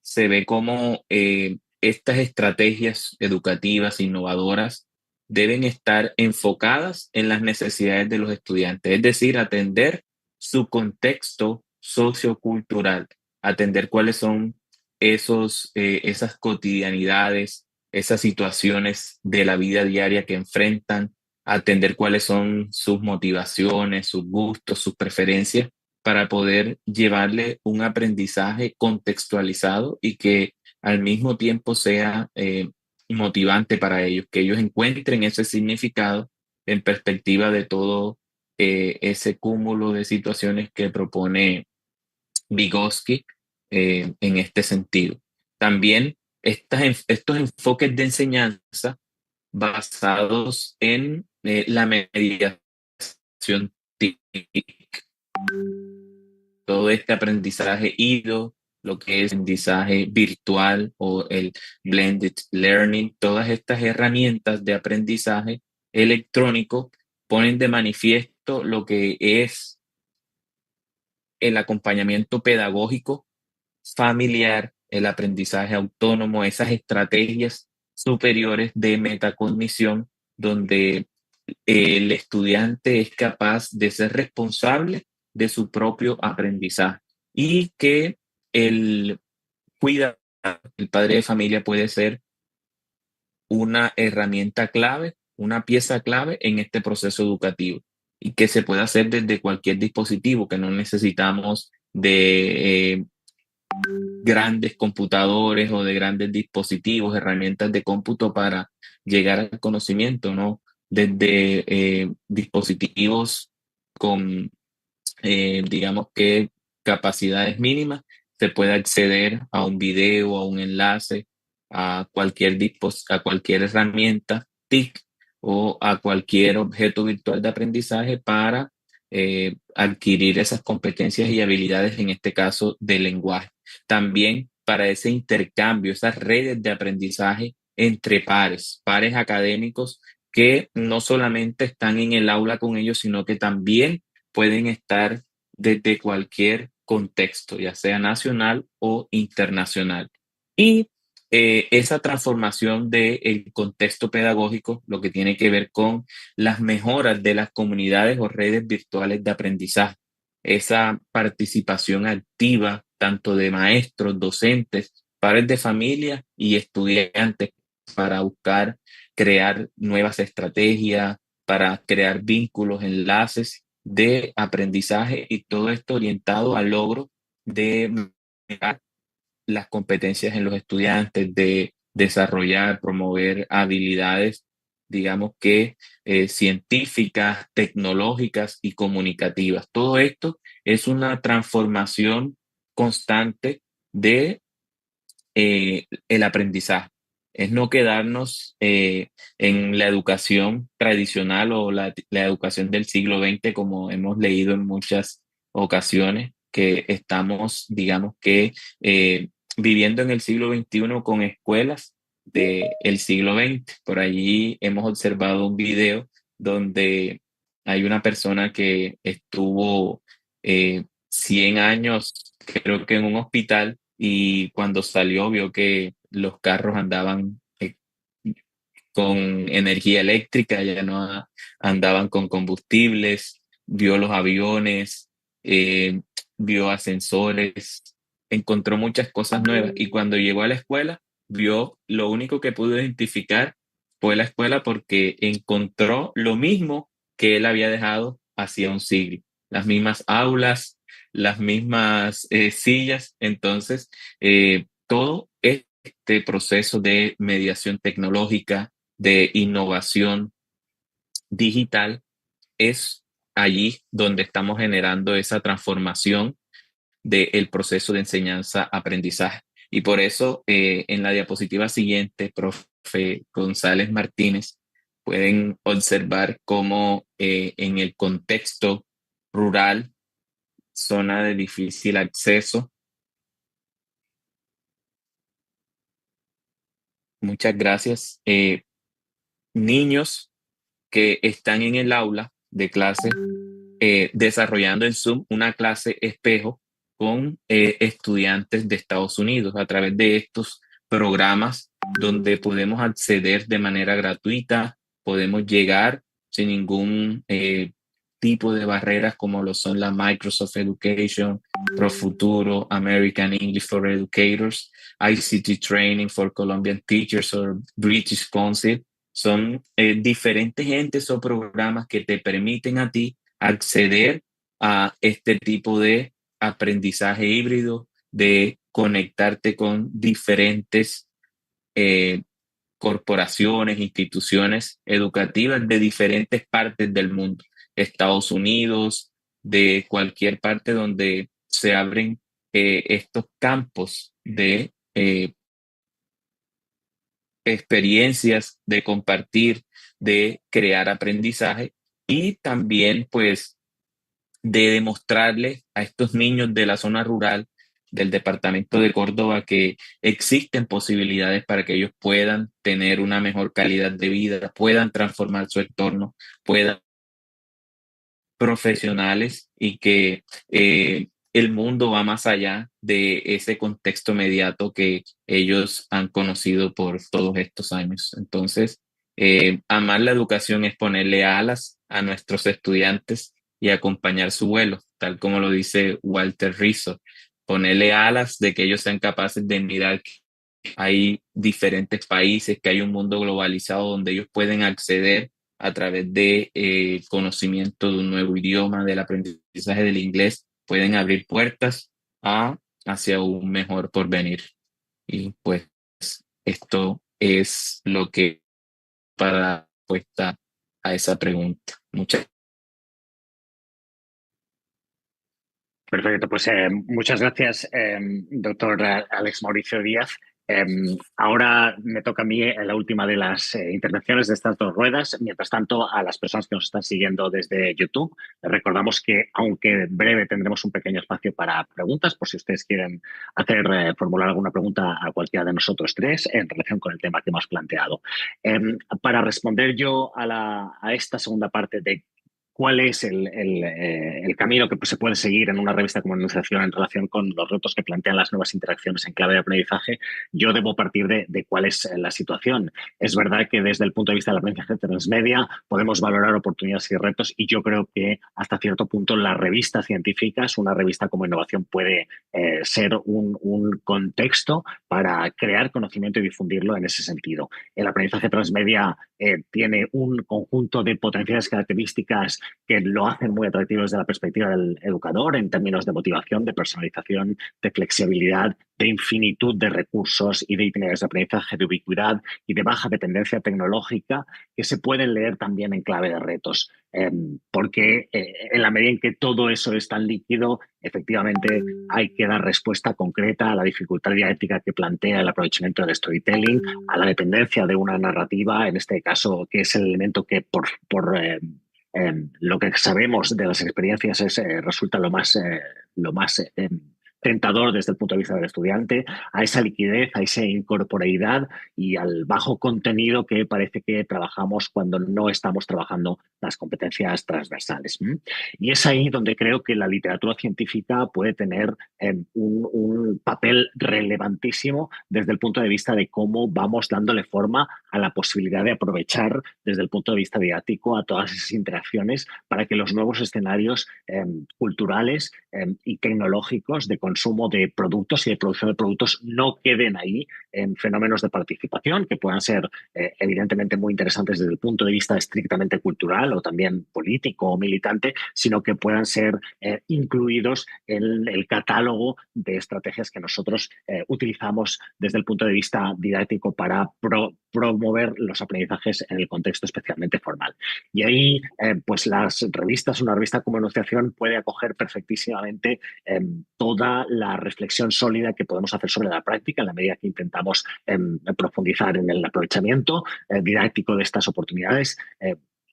se ve como estas estrategias educativas innovadoras deben estar enfocadas en las necesidades de los estudiantes, es decir, atender su contexto sociocultural, atender cuáles son esas cotidianidades, esas situaciones de la vida diaria que enfrentan, atender cuáles son sus motivaciones, sus gustos, sus preferencias, para poder llevarle un aprendizaje contextualizado y que al mismo tiempo sea motivante para ellos, que ellos encuentren ese significado en perspectiva de todo ese cúmulo de situaciones que propone Vygotsky en este sentido. También estos enfoques de enseñanza basados en la mediación TIC, todo este aprendizaje híbrido, lo que es aprendizaje virtual o el blended learning, todas estas herramientas de aprendizaje electrónico ponen de manifiesto lo que es el acompañamiento pedagógico familiar, el aprendizaje autónomo, esas estrategias superiores de metacognición donde el estudiante es capaz de ser responsable de su propio aprendizaje y que el cuidador, el padre de familia puede ser una herramienta clave, una pieza clave en este proceso educativo y que se puede hacer desde cualquier dispositivo, que no necesitamos de grandes computadores o de grandes dispositivos, herramientas de cómputo para llegar al conocimiento, ¿no? Desde dispositivos con, digamos que, capacidades mínimas, se puede acceder a un video, a un enlace, a cualquier herramienta TIC o a cualquier objeto virtual de aprendizaje para adquirir esas competencias y habilidades, en este caso, de lenguaje. También para ese intercambio, esas redes de aprendizaje entre pares académicos que no solamente están en el aula con ellos, sino que también pueden estar desde cualquier contexto, ya sea nacional o internacional. Y esa transformación del contexto pedagógico, lo que tiene que ver con las mejoras de las comunidades o redes virtuales de aprendizaje, esa participación activa tanto de maestros, docentes, padres de familia y estudiantes para buscar crear nuevas estrategias, para crear vínculos, enlaces de aprendizaje y todo esto orientado al logro de mejorar las competencias en los estudiantes, de desarrollar, promover habilidades, digamos que científicas, tecnológicas y comunicativas. Todo esto es una transformación constante de el aprendizaje. Es no quedarnos en la educación tradicional o la educación del siglo XX, como hemos leído en muchas ocasiones, que estamos, digamos que, viviendo en el siglo XXI con escuelas del siglo XX. Por allí hemos observado un video donde hay una persona que estuvo 100 años, creo que en un hospital, y cuando salió vio que los carros andaban con energía eléctrica, ya no andaban con combustibles, vio los aviones, eh, vio ascensores, encontró muchas cosas nuevas, y cuando llegó a la escuela vio, lo único que pudo identificar fue la escuela, porque encontró lo mismo que él había dejado hacía un siglo, las mismas aulas, las mismas sillas. Entonces, todo este proceso de mediación tecnológica, de innovación digital, es allí donde estamos generando esa transformación del proceso de enseñanza-aprendizaje. Y por eso, en la diapositiva siguiente, profe González Martínez, pueden observar cómo en el contexto rural, zona de difícil acceso. Muchas gracias. Niños que están en el aula de clase desarrollando en Zoom una clase espejo con estudiantes de Estados Unidos a través de estos programas donde podemos acceder de manera gratuita, podemos llegar sin ningún tipo de barreras como lo son la Microsoft Education, Profuturo, American English for Educators, ICT Training for Colombian Teachers o British Council. Son diferentes entes o programas que te permiten a ti acceder a este tipo de aprendizaje híbrido, de conectarte con diferentes corporaciones, instituciones educativas de diferentes partes del mundo, Estados Unidos, de cualquier parte donde se abren estos campos de experiencias, de compartir, de crear aprendizaje, y también pues de demostrarles a estos niños de la zona rural del departamento de Córdoba que existen posibilidades para que ellos puedan tener una mejor calidad de vida, puedan transformar su entorno, puedan profesionales, y que el mundo va más allá de ese contexto inmediato que ellos han conocido por todos estos años. Entonces, amar la educación es ponerle alas a nuestros estudiantes y acompañar su vuelo, tal como lo dice Walter Rizzo, ponerle alas de que ellos sean capaces de mirar que hay diferentes países, que hay un mundo globalizado donde ellos pueden acceder a través de conocimiento de un nuevo idioma, del aprendizaje del inglés, pueden abrir puertas hacia un mejor porvenir. Y pues esto es lo que para la respuesta a esa pregunta. Muchas Perfecto, pues muchas gracias, doctor Alex Mauricio Díaz. Ahora me toca a mí la última de las intervenciones de estas dos ruedas. Mientras tanto, a las personas que nos están siguiendo desde YouTube, les recordamos que, aunque en breve tendremos un pequeño espacio para preguntas, por si ustedes quieren formular alguna pregunta a cualquiera de nosotros tres en relación con el tema que hemos planteado. Para responder yo a esta segunda parte de cuál es el camino que se puede seguir en una revista como Enunciación en relación con los retos que plantean las nuevas interacciones en clave de aprendizaje, yo debo partir de cuál es la situación. Es verdad que desde el punto de vista del aprendizaje transmedia podemos valorar oportunidades y retos, y yo creo que hasta cierto punto la revista científica es una revista como Innovación puede ser un contexto para crear conocimiento y difundirlo en ese sentido. El aprendizaje transmedia tiene un conjunto de potenciales características que lo hacen muy atractivo desde la perspectiva del educador en términos de motivación, de personalización, de flexibilidad, de infinitud de recursos y de itinerarios de aprendizaje, de ubicuidad y de baja dependencia tecnológica, que se pueden leer también en clave de retos. Porque en la medida en que todo eso es tan líquido, efectivamente hay que dar respuesta concreta a la dificultad dialéctica que plantea el aprovechamiento del storytelling, a la dependencia de una narrativa, en este caso, que es el elemento que por lo que sabemos de las experiencias resulta lo más tentador desde el punto de vista del estudiante, a esa liquidez, a esa incorporeidad y al bajo contenido que parece que trabajamos cuando no estamos trabajando las competencias transversales. Y es ahí donde creo que la literatura científica puede tener un papel relevantísimo desde el punto de vista de cómo vamos dándole forma a la posibilidad de aprovechar desde el punto de vista didáctico a todas esas interacciones para que los nuevos escenarios culturales y tecnológicos de consumo de productos y de producción de productos no queden ahí en fenómenos de participación que puedan ser evidentemente muy interesantes desde el punto de vista estrictamente cultural o también político o militante, sino que puedan ser incluidos en el catálogo de estrategias que nosotros utilizamos desde el punto de vista didáctico para promover los aprendizajes en el contexto especialmente formal. Y ahí, pues las revistas, una revista como Enunciación puede acoger perfectísimamente toda la reflexión sólida que podemos hacer sobre la práctica en la medida que intentamos profundizar en el aprovechamiento didáctico de estas oportunidades.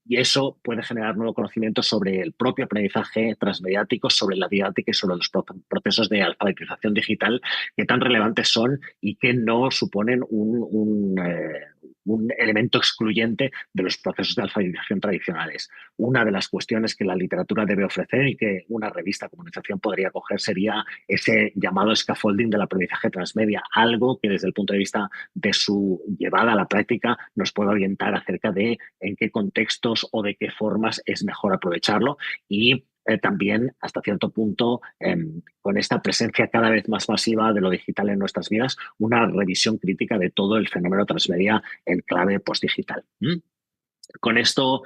Y eso puede generar nuevo conocimiento sobre el propio aprendizaje transmediático, sobre la didáctica y sobre los procesos de alfabetización digital que tan relevantes son y que no suponen un elemento excluyente de los procesos de alfabetización tradicionales. Una de las cuestiones que la literatura debe ofrecer y que una revista como Enunciación podría coger sería ese llamado scaffolding del aprendizaje transmedia, algo que desde el punto de vista de su llevada a la práctica nos puede orientar acerca de en qué contextos o de qué formas es mejor aprovecharlo y también hasta cierto punto con esta presencia cada vez más masiva de lo digital en nuestras vidas, una revisión crítica de todo el fenómeno transmedia en clave postdigital. Con esto,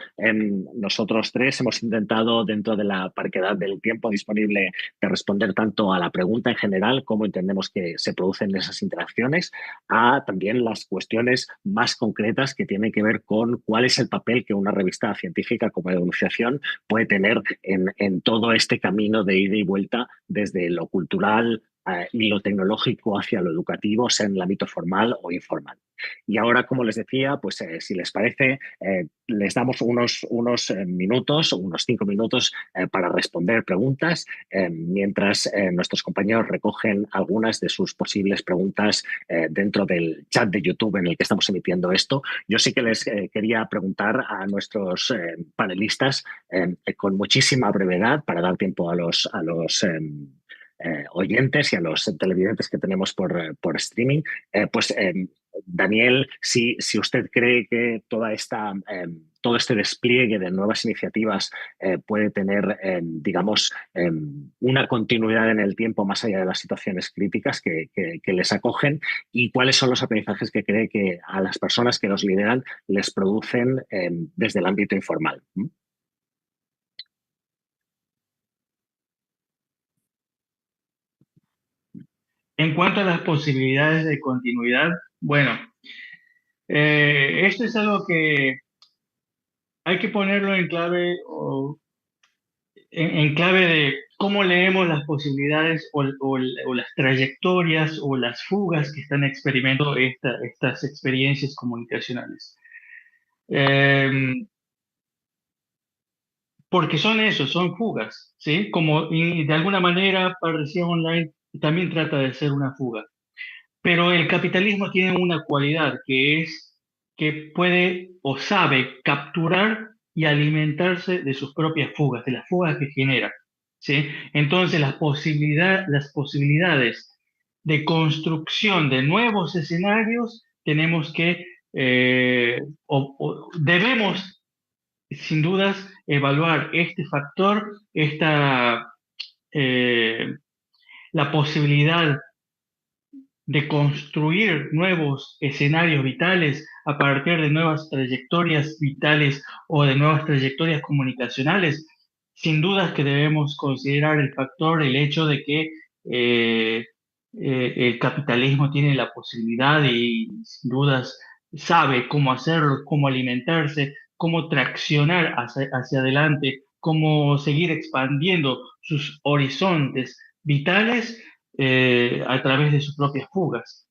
nosotros tres hemos intentado, dentro de la parquedad del tiempo disponible, de responder tanto a la pregunta en general, cómo entendemos que se producen esas interacciones, a también las cuestiones más concretas que tienen que ver con cuál es el papel que una revista científica como Enunciación puede tener en todo este camino de ida y vuelta desde lo cultural y lo tecnológico hacia lo educativo, sea en el ámbito formal o informal. Y ahora, como les decía, pues si les parece, les damos unos minutos, unos 5 minutos para responder preguntas, mientras nuestros compañeros recogen algunas de sus posibles preguntas dentro del chat de YouTube en el que estamos emitiendo esto. Yo sí que les quería preguntar a nuestros panelistas con muchísima brevedad para dar tiempo a los oyentes y a los televidentes que tenemos por streaming, Daniel, si usted cree que todo este despliegue de nuevas iniciativas puede tener, digamos, una continuidad en el tiempo más allá de las situaciones críticas que les acogen y cuáles son los aprendizajes que cree que a las personas que los lideran les producen desde el ámbito informal. En cuanto a las posibilidades de continuidad, bueno, esto es algo que hay que ponerlo en clave, en clave de cómo leemos las posibilidades o las trayectorias o las fugas que están experimentando estas experiencias comunicacionales. Porque son eso, son fugas, ¿sí? Como y de alguna manera Parecía Online también trata de ser una fuga. Pero el capitalismo tiene una cualidad que es que puede o sabe capturar y alimentarse de sus propias fugas, de las fugas que genera, ¿sí? Entonces las posibilidades de construcción de nuevos escenarios tenemos que, debemos sin dudas evaluar este factor, eh, la posibilidad de construir nuevos escenarios vitales a partir de nuevas trayectorias vitales o de nuevas trayectorias comunicacionales, sin dudas que debemos considerar el factor, el hecho de que el capitalismo tiene la posibilidad y sin dudas sabe cómo hacerlo, cómo alimentarse, cómo traccionar hacia adelante, cómo seguir expandiendo sus horizontes vitales a través de sus propias fugas.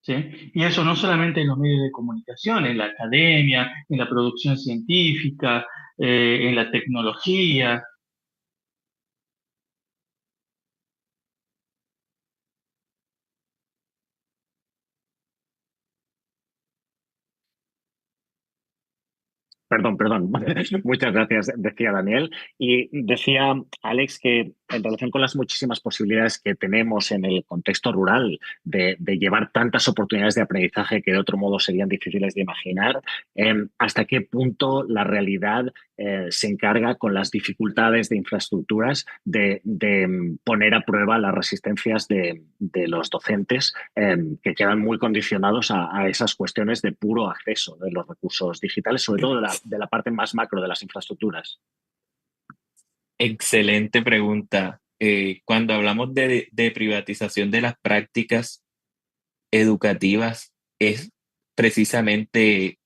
¿Sí? Y eso no solamente en los medios de comunicación, en la academia, en la producción científica, en la tecnología. Perdón. Muchas gracias, decía Daniel. Y decía Alex que en relación con las muchísimas posibilidades que tenemos en el contexto rural de llevar tantas oportunidades de aprendizaje que de otro modo serían difíciles de imaginar, hasta qué punto la realidad se encarga con las dificultades de infraestructuras de poner a prueba las resistencias de los docentes que quedan muy condicionados a esas cuestiones de puro acceso de los recursos digitales, sobre todo de la parte más macro de las infraestructuras. Excelente pregunta. Cuando hablamos de privatización de las prácticas educativas, es precisamente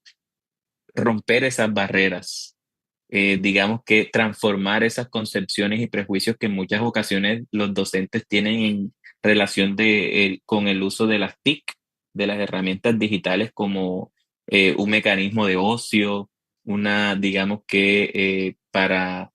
romper esas barreras, digamos que transformar esas concepciones y prejuicios que en muchas ocasiones los docentes tienen en relación con el uso de las TIC, de las herramientas digitales como un mecanismo de ocio, digamos que para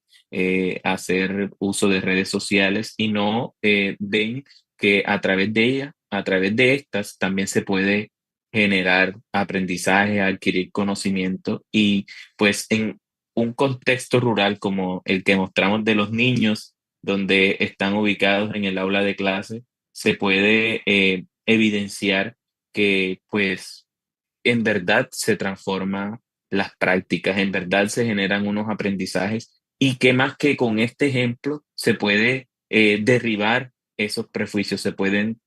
hacer uso de redes sociales y no ven que a través de ellas, a través de estas, también se puede generar aprendizaje, adquirir conocimiento y pues en un contexto rural como el que mostramos de los niños, donde están ubicados en el aula de clase, se puede evidenciar que pues en verdad se transforman las prácticas, en verdad se generan unos aprendizajes y que más que con este ejemplo se puede derribar esos prejuicios, se pueden,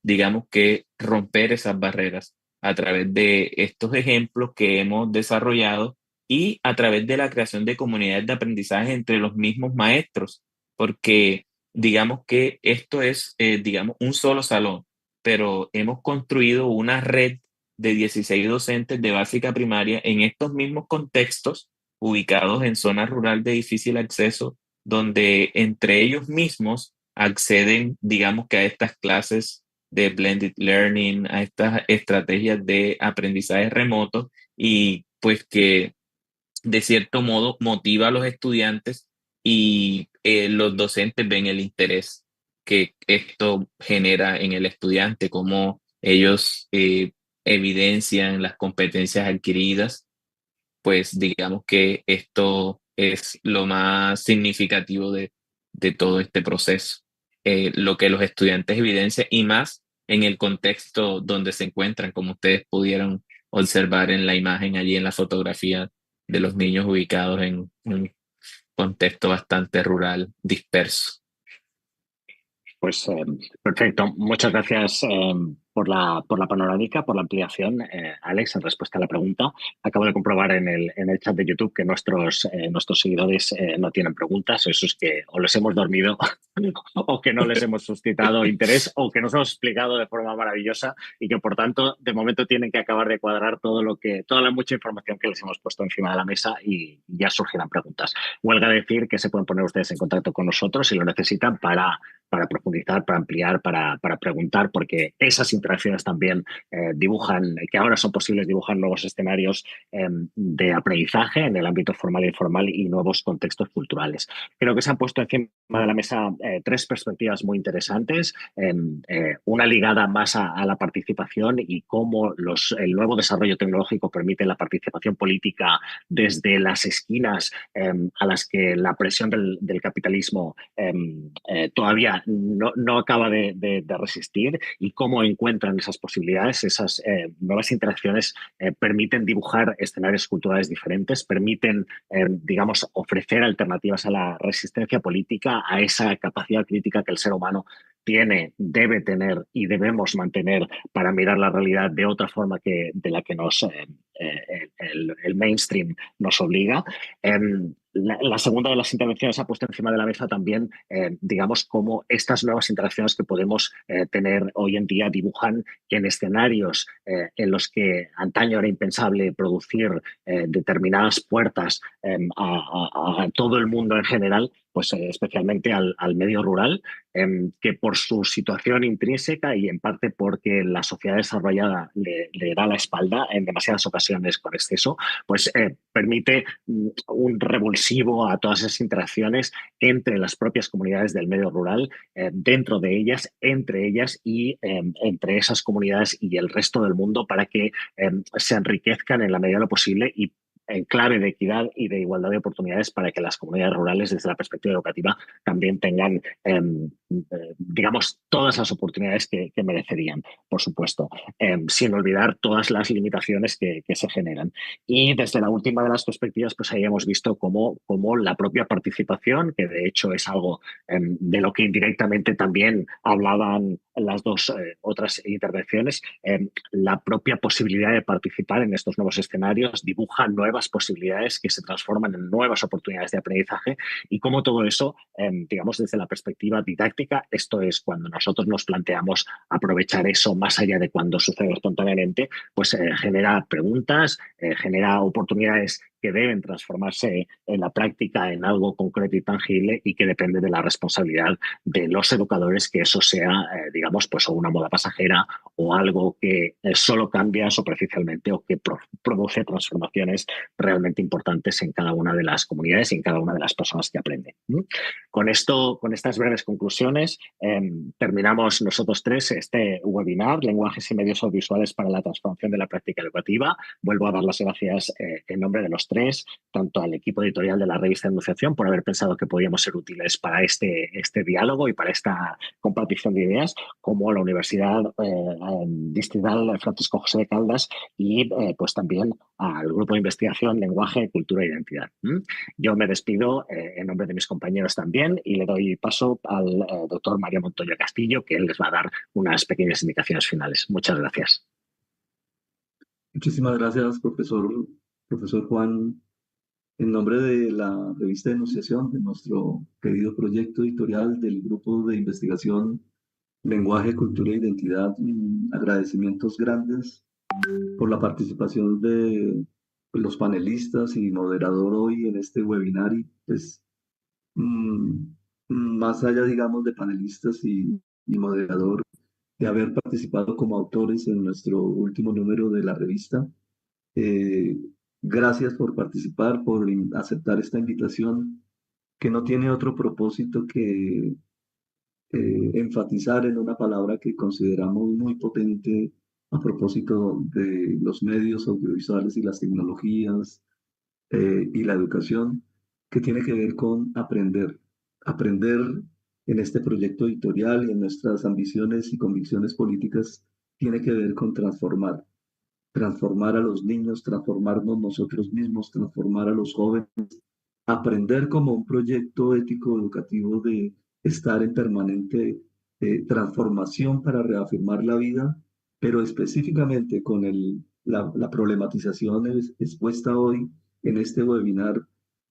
digamos que, romper esas barreras a través de estos ejemplos que hemos desarrollado y a través de la creación de comunidades de aprendizaje entre los mismos maestros, porque digamos que esto es, digamos, un solo salón, pero hemos construido una red de 16 docentes de básica primaria en estos mismos contextos, ubicados en zonas rural de difícil acceso, donde entre ellos mismos acceden, digamos que a estas clases de blended learning, a estas estrategias de aprendizaje remoto y pues que de cierto modo motiva a los estudiantes y los docentes ven el interés que esto genera en el estudiante, cómo ellos evidencian las competencias adquiridas, pues digamos que esto es lo más significativo de todo este proceso. Lo que los estudiantes evidencian y más en el contexto donde se encuentran, como ustedes pudieron observar en la imagen allí en la fotografía de los niños ubicados en un contexto bastante rural, disperso. Pues perfecto. Muchas gracias por la panorámica, por la ampliación, Alex, en respuesta a la pregunta. Acabo de comprobar en el chat de YouTube que nuestros seguidores no tienen preguntas. Eso es que o les hemos dormido o que no les hemos suscitado interés o que nos hemos explicado de forma maravillosa y que, por tanto, de momento tienen que acabar de cuadrar toda la mucha información que les hemos puesto encima de la mesa y ya surgirán preguntas. Huelga decir que se pueden poner ustedes en contacto con nosotros si lo necesitan para profundizar, para ampliar, para preguntar, porque esas interacciones también dibujan, que ahora son posibles, dibujan nuevos escenarios de aprendizaje en el ámbito formal e informal y nuevos contextos culturales. Creo que se han puesto encima de la mesa tres perspectivas muy interesantes, una ligada más a la participación y cómo el nuevo desarrollo tecnológico permite la participación política desde las esquinas a las que la presión del capitalismo todavía no acaba de resistir y cómo encuentran esas posibilidades, esas nuevas interacciones permiten dibujar escenarios culturales diferentes, permiten, digamos, ofrecer alternativas a la resistencia política, a esa capacidad crítica que el ser humano debe tener y debemos mantener para mirar la realidad de otra forma que de la que el mainstream nos obliga. La segunda de las intervenciones ha puesto encima de la mesa también, digamos, cómo estas nuevas interacciones que podemos tener hoy en día dibujan que en escenarios en los que antaño era impensable producir determinadas puertas a todo el mundo en general, pues especialmente al medio rural, que por su situación intrínseca y en parte porque la sociedad desarrollada le da la espalda en demasiadas ocasiones con exceso, pues permite un revulsivo a todas esas interacciones entre las propias comunidades del medio rural, dentro de ellas, entre ellas y entre esas comunidades y el resto del mundo para que se enriquezcan en la medida de lo posible y en clave de equidad y de igualdad de oportunidades para que las comunidades rurales, desde la perspectiva educativa, también tengan, digamos, todas las oportunidades que merecerían, por supuesto, sin olvidar todas las limitaciones que se generan. Y desde la última de las perspectivas, pues ahí hemos visto cómo la propia participación, que de hecho es algo de lo que indirectamente también hablaban las dos otras intervenciones, la propia posibilidad de participar en estos nuevos escenarios dibuja nuevas posibilidades que se transforman en nuevas oportunidades de aprendizaje y cómo todo eso, digamos, desde la perspectiva didáctica, esto es cuando nosotros nos planteamos aprovechar eso más allá de cuando sucede espontáneamente, pues genera preguntas, genera oportunidades que deben transformarse en la práctica en algo concreto y tangible y que depende de la responsabilidad de los educadores que eso sea, digamos, pues o una moda pasajera o algo que solo cambia superficialmente o que produce transformaciones realmente importantes en cada una de las comunidades y en cada una de las personas que aprenden. Con esto, con estas breves conclusiones, terminamos nosotros tres este webinar, Lenguajes y Medios Audiovisuales para la Transformación de la Práctica Educativa. Vuelvo a dar las gracias en nombre de los tres, tanto al equipo editorial de la revista Enunciación por haber pensado que podíamos ser útiles para este diálogo y para esta compartición de ideas, como a la Universidad Distrital Francisco José de Caldas y pues también al Grupo de Investigación Lenguaje, Cultura e Identidad. Yo me despido en nombre de mis compañeros también y le doy paso al doctor Mario Montoya Castillo, que él les va a dar unas pequeñas indicaciones finales. Muchas gracias. Muchísimas gracias, profesor Juan. En nombre de la revista de Enunciación, de nuestro querido proyecto editorial del Grupo de Investigación Lenguaje, Cultura e Identidad, agradecimientos grandes por la participación de los panelistas y moderador hoy en este webinar. Y pues, más allá, digamos, de panelistas y moderador, de haber participado como autores en nuestro último número de la revista. Eh, Gracias por participar, por aceptar esta invitación que no tiene otro propósito que enfatizar en una palabra que consideramos muy potente a propósito de los medios audiovisuales y las tecnologías y la educación, que tiene que ver con aprender. Aprender en este proyecto editorial y en nuestras ambiciones y convicciones políticas tiene que ver con transformar a los niños, transformarnos nosotros mismos, transformar a los jóvenes, aprender como un proyecto ético educativo de estar en permanente transformación para reafirmar la vida, pero específicamente con la problematización expuesta hoy en este webinar,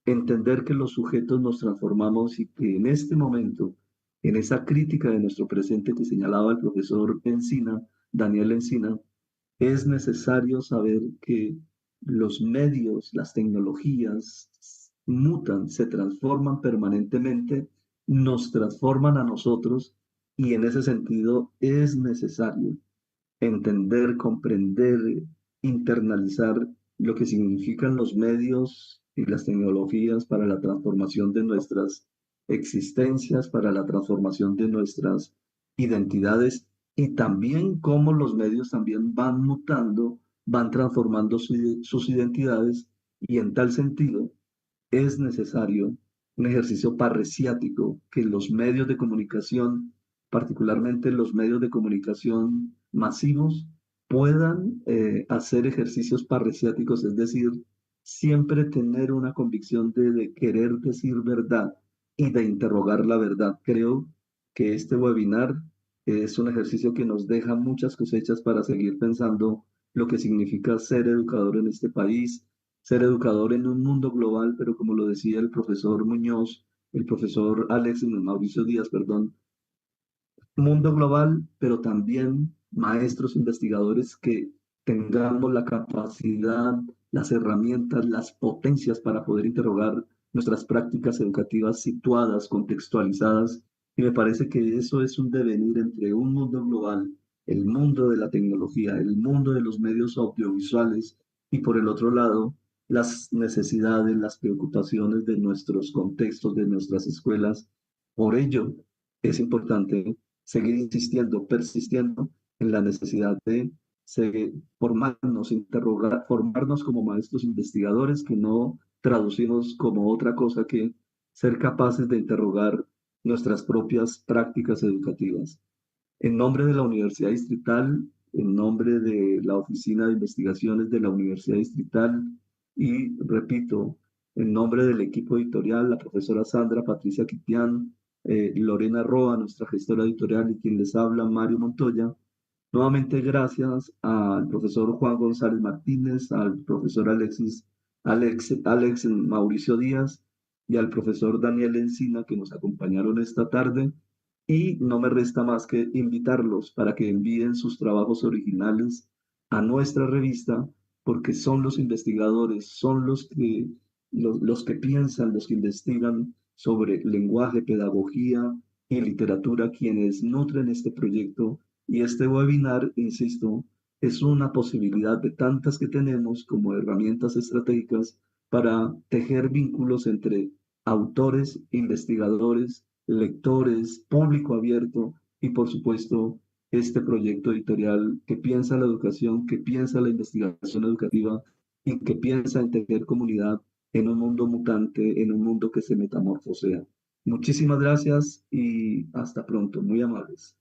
entender que los sujetos nos transformamos y que en este momento, en esa crítica de nuestro presente que señalaba el profesor Encina, Daniel Encina, es necesario saber que los medios, las tecnologías mutan, se transforman permanentemente, nos transforman a nosotros y en ese sentido es necesario entender, comprender, internalizar lo que significan los medios y las tecnologías para la transformación de nuestras existencias, para la transformación de nuestras identidades y también cómo los medios también van mutando, van transformando sus identidades y en tal sentido es necesario un ejercicio parresiático que los medios de comunicación, particularmente los medios de comunicación masivos, puedan hacer ejercicios parresiáticos, es decir, siempre tener una convicción de querer decir verdad y de interrogar la verdad. Creo que este webinar es un ejercicio que nos deja muchas cosechas para seguir pensando lo que significa ser educador en este país, ser educador en un mundo global, pero como lo decía el profesor Muñoz, el profesor Mauricio Díaz, perdón, mundo global, pero también maestros investigadores que tengamos la capacidad, las herramientas, las potencias para poder interrogar nuestras prácticas educativas situadas, contextualizadas. Y me parece que eso es un devenir entre un mundo global, el mundo de la tecnología, el mundo de los medios audiovisuales y por el otro lado, las necesidades, las preocupaciones de nuestros contextos, de nuestras escuelas. Por ello, es importante seguir insistiendo, persistiendo en la necesidad de formarnos, interrogar, formarnos como maestros investigadores que no traducimos como otra cosa que ser capaces de interrogar nuestras propias prácticas educativas. En nombre de la Universidad Distrital, en nombre de la Oficina de Investigaciones de la Universidad Distrital y, repito, en nombre del equipo editorial, la profesora Sandra Patricia Quitián, Lorena Roa, nuestra gestora editorial, y quien les habla, Mario Montoya. Nuevamente, gracias al profesor Juan González Martínez, al profesor Alex Mauricio Díaz y al profesor Daniel Encina, que nos acompañaron esta tarde. Y no me resta más que invitarlos para que envíen sus trabajos originales a nuestra revista, porque son los investigadores, son los que piensan, los que investigan sobre lenguaje, pedagogía y literatura, quienes nutren este proyecto. Y este webinar, insisto, es una posibilidad de tantas que tenemos como herramientas estratégicas para tejer vínculos entre autores, investigadores, lectores, público abierto y, por supuesto, este proyecto editorial que piensa la educación, que piensa la investigación educativa y que piensa en tejer comunidad en un mundo mutante, en un mundo que se metamorfosea. Muchísimas gracias y hasta pronto. Muy amables.